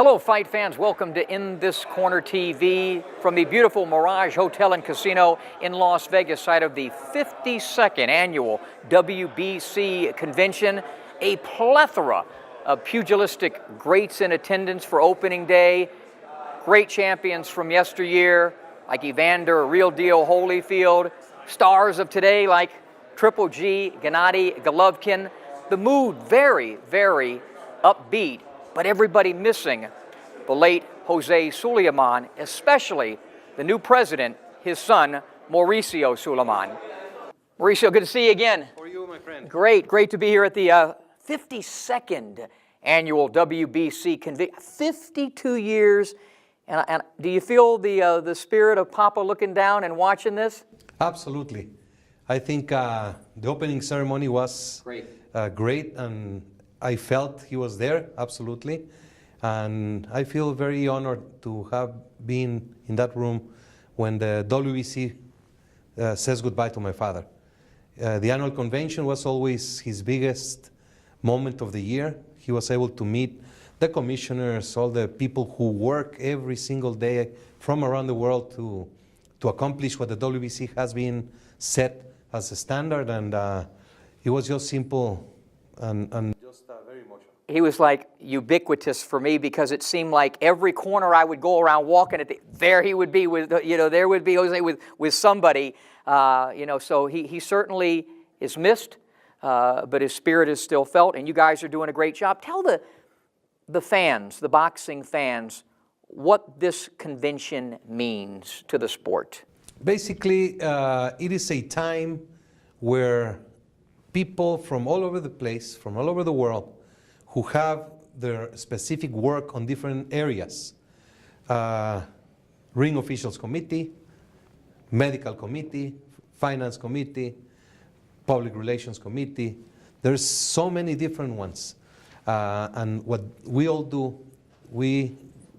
Hello, fight fans. Welcome to In This Corner TV from the beautiful Mirage Hotel and Casino in Las Vegas, site of the 52nd Annual WBC Convention. A plethora of pugilistic greats in attendance for opening day. Great champions from yesteryear, like Evander, Real Deal Holyfield. Stars of today, like Triple G, Gennady, Golovkin. The mood very, very upbeat, but everybody missing the late Jose Sulaiman, especially the new president, his son, Mauricio Sulaiman. Mauricio, good to see you again. How are you, my friend? Great to be here at the 52nd Annual WBC Convention. 52 years, and do you feel the spirit of Papa looking down and watching this? Absolutely. I think the opening ceremony was great, and I felt he was there, absolutely. And I feel very honored to have been in that room when the WBC says goodbye to my father. The annual convention was always his biggest moment of the year. He was able to meet the commissioners, all the people who work every single day from around the world to accomplish what the WBC has been set as a standard, and it was just simple and just very emotional. He was like ubiquitous for me because it seemed like every corner I would go around walking at, there he would be with, there would be Jose with somebody, so he certainly is missed, but his spirit is still felt, and you guys are doing a great job. Tell the fans, the boxing fans, what this convention means to the sport. Basically, it is a time where people from all over the place, from all over the world, who have their specific work on different areas, ring officials committee, medical committee, finance committee, public relations committee. There's so many different ones. And what we all do, we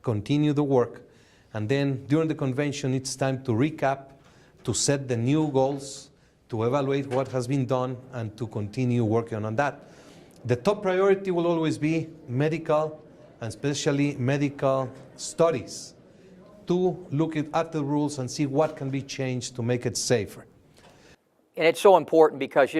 continue the work, and then during the convention it's time to recap, to set the new goals, to evaluate what has been done, and to continue working on that. The top priority will always be medical, and especially medical studies, to look at the rules and see what can be changed to make it safer. And it's so important because,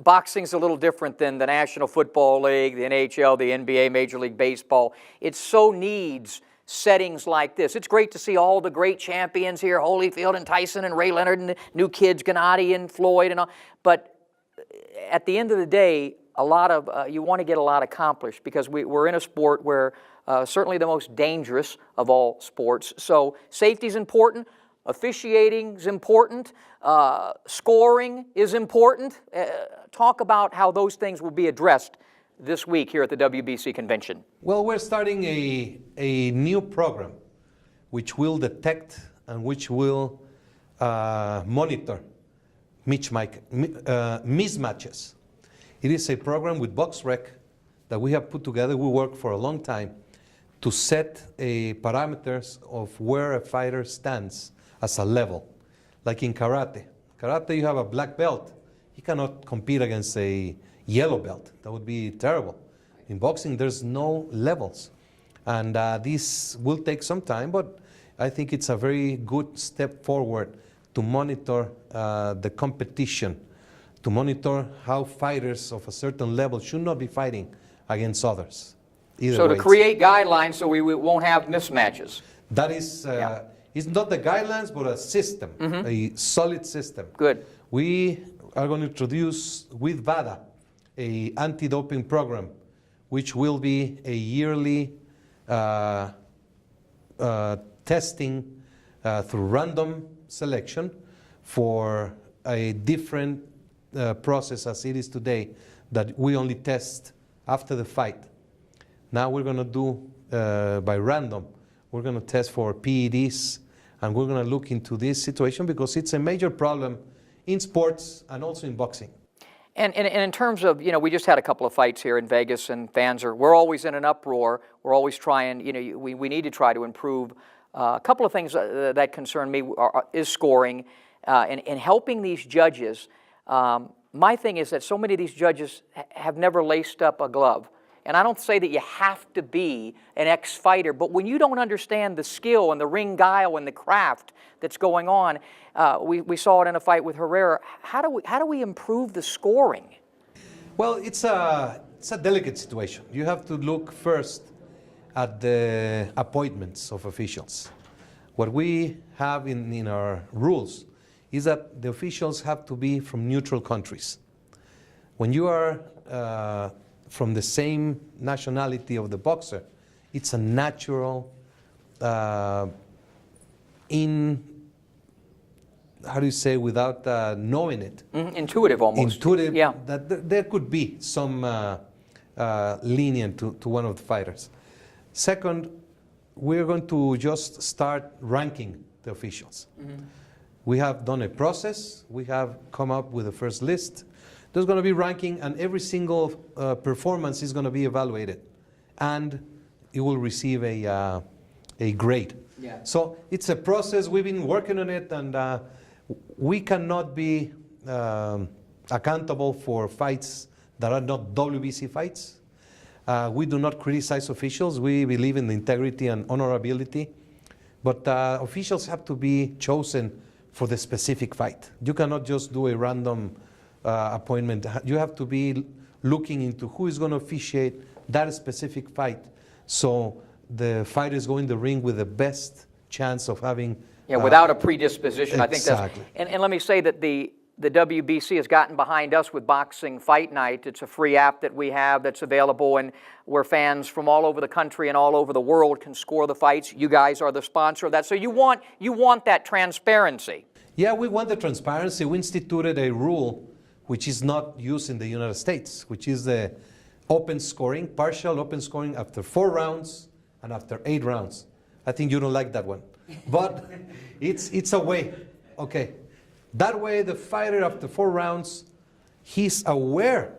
boxing's a little different than the National Football League, the NHL, the NBA, Major League Baseball. It so needs settings like this. It's great to see all the great champions here, Holyfield and Tyson and Ray Leonard and the new kids, Gennady and Floyd and all. But at the end of the day, you want to get a lot accomplished because we're in a sport where certainly the most dangerous of all sports. So safety is important, officiating is important, scoring is important. Talk about how those things will be addressed this week here at the WBC Convention. Well, we're starting a new program which will detect and which will monitor mismatches. It is a program with BoxRec that we have put together. We worked for a long time to set parameters of where a fighter stands as a level. Like in karate. Karate, you have a black belt. You cannot compete against a yellow belt. That would be terrible. In boxing, there's no levels. And this will take some time, but I think it's a very good step forward to monitor the competition, to monitor how fighters of a certain level should not be fighting against others. So to create guidelines so we won't have mismatches. That is, it's not the guidelines, but a system, a solid system. Good. We are going to introduce with VADA a anti-doping program, which will be a yearly testing through random selection for a different process as it is today, that we only test after the fight. Now we're going to do by random. We're going to test for PEDs, and we're going to look into this situation because it's a major problem in sports and also in boxing. And in terms of, we just had a couple of fights here in Vegas, and we're always in an uproar. We're always trying, we need to try to improve. A couple of things that concern me is scoring and helping these judges. My thing is that so many of these judges have never laced up a glove. and I don't say that you have to be an ex-fighter, but when you don't understand the skill and the ring guile and the craft that's going on, we saw it in a fight with Herrera. How do we improve the scoring? Well, it's a delicate situation. You have to look first at the appointments of officials. What we have in our rules is that the officials have to be from neutral countries. When you are from the same nationality of the boxer, it's a natural, how do you say, without knowing it? Intuitive almost. Intuitive, yeah. that there could be some lenient to one of the fighters. Second, we're going to just start ranking the officials. We have done a process. We have come up with a first list. There's going to be ranking, and every single performance is going to be evaluated, and you will receive a grade. Yeah. So it's a process. We've been working on it, and we cannot be accountable for fights that are not WBC fights. We do not criticize officials. We believe in the integrity and honorability, but officials have to be chosen for the specific fight. You cannot just do a random appointment. You have to be looking into who is going to officiate that specific fight, so the fighters go in the ring with the best chance of having. Yeah, without a predisposition. Exactly. I think that's. And let me say that the WBC has gotten behind us with Boxing Fight Night. It's a free app that we have that's available, and where fans from all over the country and all over the world can score the fights. You guys are the sponsor of that, so you want that transparency. Yeah, we want the transparency. We instituted a rule which is not used in the United States, which is the open scoring, partial open scoring after 4 rounds and after 8 rounds. I think you don't like that one, but it's a way. Okay, that way the fighter after 4 rounds, he's aware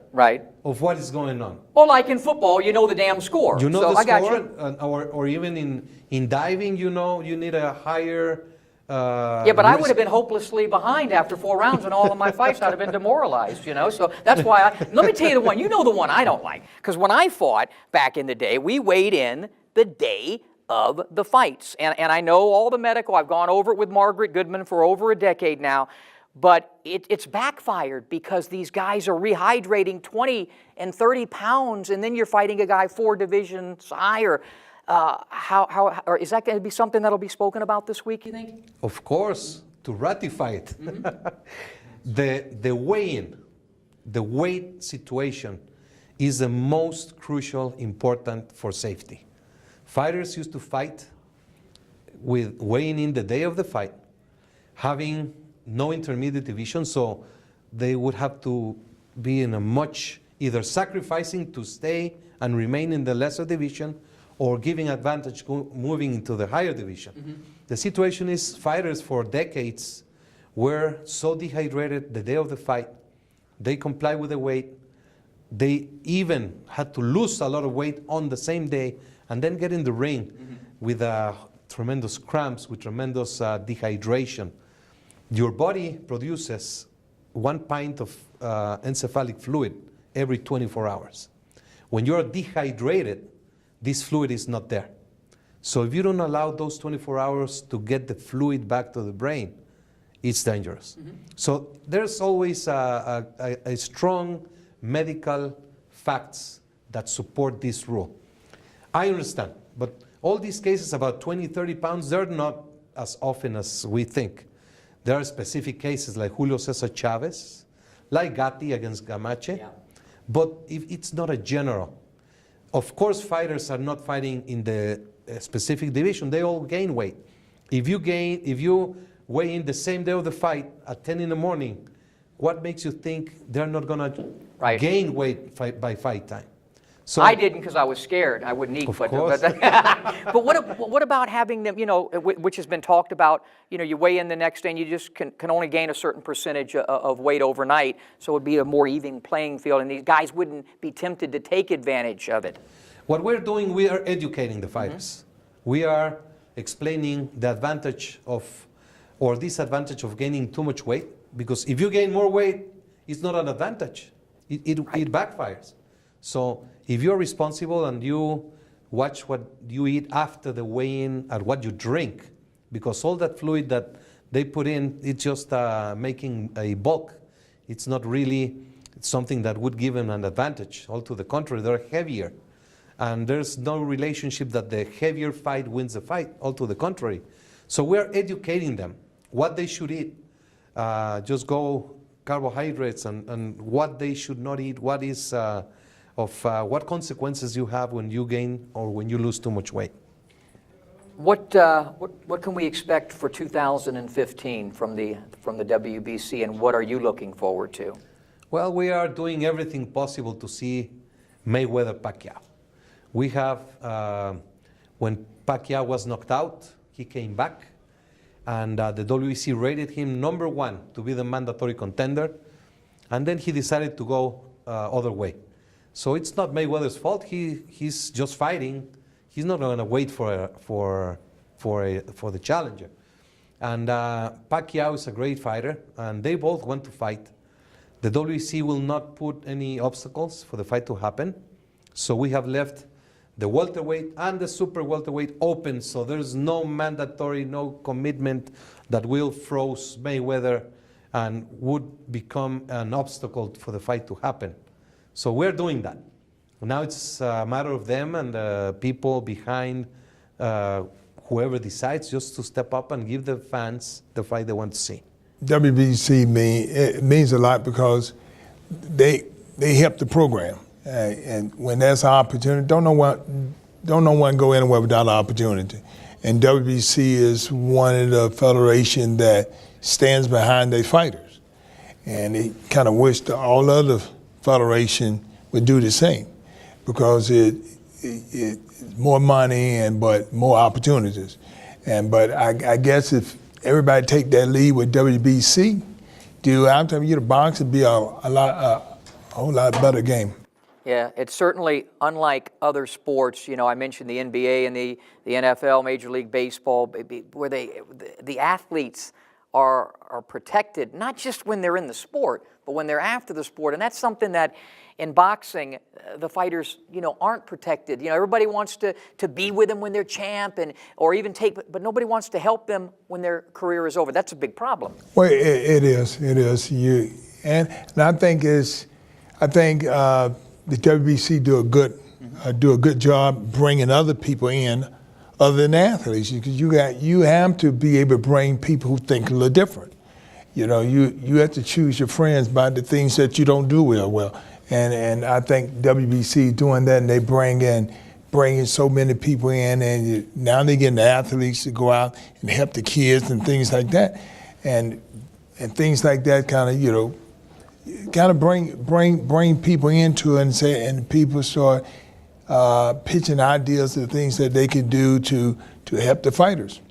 of what is going on. Well, like in football, you know the damn score. You know so the I score, got you. Or even in diving, you know, you need a higher. Yeah, but I would have been hopelessly behind after 4 rounds in all of my fights. I'd have been demoralized, you know. So that's why let me tell you the one. You know the one I don't like. Because when I fought back in the day, we weighed in the day of the fights. And I know all the medical. I've gone over it with Margaret Goodman for over a decade now. But it's backfired because these guys are rehydrating 20 and 30 pounds, and then you're fighting a guy 4 divisions higher. Or is that going to be something that'll be spoken about this week, you think? Of course, to ratify it. The weigh-in, the weight situation is the most crucial, important for safety. Fighters used to fight with weighing in the day of the fight, having no intermediate division, so they would have to be in a much, either sacrificing to stay and remain in the lesser division, or giving advantage moving into the higher division. The situation is fighters for decades were so dehydrated the day of the fight, they comply with the weight, they even had to lose a lot of weight on the same day and then get in the ring with tremendous cramps, with tremendous dehydration. Your body produces 1 pint of encephalic fluid every 24 hours. When you're dehydrated, this fluid is not there. So if you don't allow those 24 hours to get the fluid back to the brain, it's dangerous. So there's always a strong medical facts that support this rule. I understand, but all these cases about 20, 30 pounds, they're not as often as we think. There are specific cases like Julio Cesar Chavez, like Gatti against Gamache, but if it's not a general. Of course, fighters are not fighting in the specific division. They all gain weight. If you weigh in the same day of the fight at 10 in the morning, what makes you think they're not going to gain weight by fight time? So I didn't because I was scared. I wouldn't eat. But what about having them, you know, which has been talked about, you know, you weigh in the next day and you just can only gain a certain percentage of weight overnight, so it would be a more even playing field, and these guys wouldn't be tempted to take advantage of it. What we're doing, we are educating the fighters. We are explaining the advantage of, or disadvantage of gaining too much weight, because if you gain more weight, it's not an advantage. It backfires. So if you're responsible and you watch what you eat after the weigh-in and what you drink, because all that fluid that they put in, it's just making a bulk. It's not really something that would give them an advantage. All to the contrary, they're heavier. And there's no relationship that the heavier fight wins the fight. All to the contrary. So we're educating them what they should eat. Just go carbohydrates and what they should not eat, what is what consequences you have when you gain or when you lose too much weight. What can we expect for 2015 from the WBC, and what are you looking forward to? Well, we are doing everything possible to see Mayweather-Pacquiao. We have, when Pacquiao was knocked out, he came back, and the WBC rated him #1 to be the mandatory contender, and then he decided to go other way. So it's not Mayweather's fault. He's just fighting. He's not going to wait for the challenger. And Pacquiao is a great fighter, and they both want to fight. The WBC will not put any obstacles for the fight to happen. So we have left the welterweight and the super welterweight open, so there's no mandatory, no commitment that will froze Mayweather and would become an obstacle for the fight to happen. So we're doing that. Now it's a matter of them and the people behind whoever decides just to step up and give the fans the fight they want to see. WBC means a lot because they help the program. And when there's an opportunity, don't no one go anywhere without an opportunity. And WBC is one of the federation that stands behind their fighters. And they kind of wish that all other federation would do the same, because it's more money but more opportunities. But I guess if everybody take that lead with WBC, I'm telling you, the boxing would be a whole lot better game. Yeah, it's certainly unlike other sports. You know, I mentioned the NBA and the NFL, Major League Baseball, where the athletes are protected, not just when they're in the sport, but when they're after the sport. And that's something that in boxing, the fighters, aren't protected. Everybody wants to be with them when they're champ, or even but nobody wants to help them when their career is over. That's a big problem. Well, it is. And I think the WBC do a good job bringing other people in, other than athletes, because you have to be able to bring people who think a little different. You have to choose your friends by the things that you don't do well. And I think WBC doing that, and they bringing so many people in, and now they're getting the athletes to go out and help the kids and things like that, and things like that kind of bring people into it, and people start pitching ideas of things that they can do to help the fighters.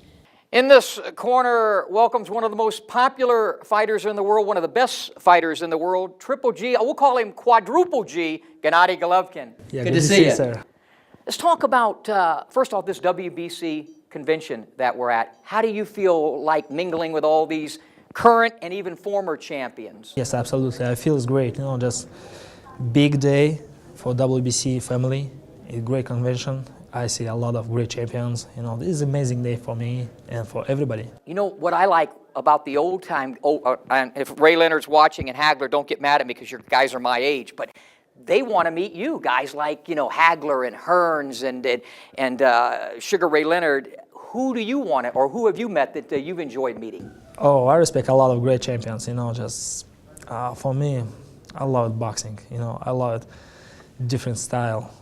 In this corner welcomes one of the most popular fighters in the world, one of the best fighters in the world, Triple G, we'll call him Quadruple G, Gennady Golovkin. Yeah, good to see you, sir. Let's talk about, first off, this WBC convention that we're at. How do you feel like mingling with all these current and even former champions? Yes, absolutely. I feel it's great. Just big day for WBC family. A great convention. I see a lot of great champions. This is an amazing day for me and for everybody. What I like about the old time, and if Ray Leonard's watching and Hagler, don't get mad at me because your guys are my age, but they want to meet you, guys like, Hagler and Hearns and Sugar Ray Leonard. Who do you want to, or who have you met that you've enjoyed meeting? Oh, I respect a lot of great champions, for me, I love boxing, I love different style.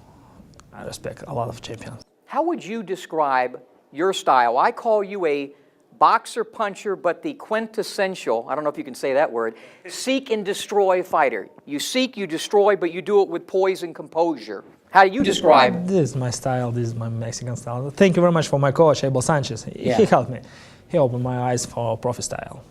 I respect a lot of champions. How would you describe your style? I call you a boxer puncher, but the quintessential, I don't know if you can say that word, seek and destroy fighter. You seek, you destroy, but you do it with poise and composure. How do you describe? This is my style, this is my Mexican style. Thank you very much for my coach, Abel Sanchez. Yeah. He helped me. He opened my eyes for profi style.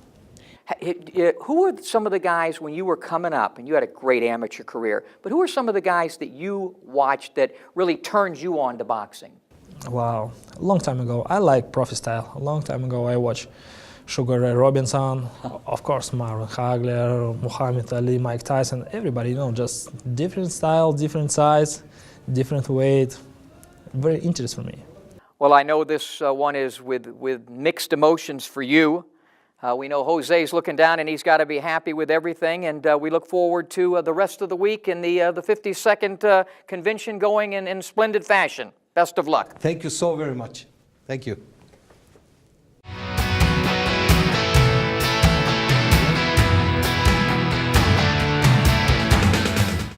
Who are some of the guys when you were coming up, and you had a great amateur career, but who are some of the guys that you watched that really turned you on to boxing? Wow, a long time ago, I like profi style. A long time ago, I watched Sugar Ray Robinson, of course, Marvin Hagler, Muhammad Ali, Mike Tyson, everybody, just different style, different size, different weight. Very interesting for me. Well, I know this one is with mixed emotions for you. We know Jose's looking down and he's got to be happy with everything, and we look forward to the rest of the week and the 52nd convention going in splendid fashion. Best of luck. Thank you so very much. Thank you.